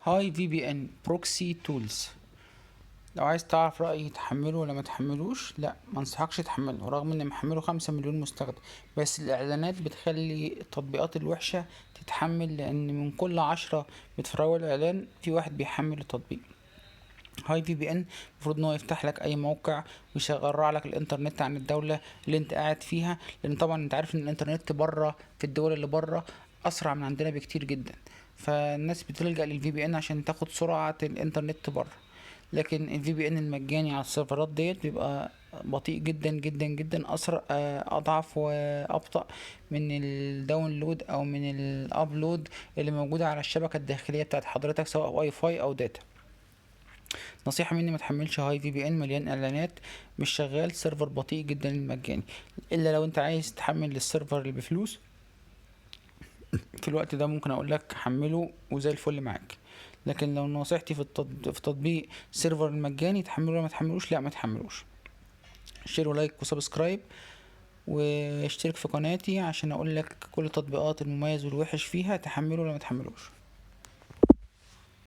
هاي في بي ان بروكسي تولز. لو عايز تعرف رأيي تحمله ولا ما تحملوش، لا ما انصحكش تحمله، رغم ان محمله 5 مليون مستخدم. بس الاعلانات بتخلي التطبيقات الوحشة تتحمل، لان من كل 10 بيتفرجوا على الاعلان في واحد بيحمل التطبيق. هاي في بي ان المفروض ان هو يفتح لك اي موقع ويشغل لك الانترنت عن الدولة اللي انت قاعد فيها، لان طبعا انت عارف ان الانترنت بره في الدول اللي بره اسرع من عندنا بكتير جدا. فالناس بتلجأ للفي بي ان عشان تاخد سرعة الانترنت بره. لكن الفي بي ان المجاني على السيرفرات ديت بيبقى بطيء جدا جدا جدا، اسرع اضعف وابطأ من الداونلود او من الابلود اللي موجودة على الشبكة الداخلية بتاعت حضرتك، سواء واي فاي او داتا. نصيحة مني ما تحملش هاي في بي ان، مليان اعلانات، مش شغال، سيرفر بطيء جدا المجاني. الا لو انت عايز تحمل السيرفر اللي بفلوس، في الوقت ده ممكن اقول لك حمله وزي الفل معاك. لكن لو نصيحتي في تطبيق سيرفر المجاني تحمله ولا ما تحملوش، لا ما تحملوش. شير ولايك وسبسكرايب، واشترك في قناتي عشان اقول لك كل التطبيقات المميز والوحش فيها، تحمله ولا ما تحملوش.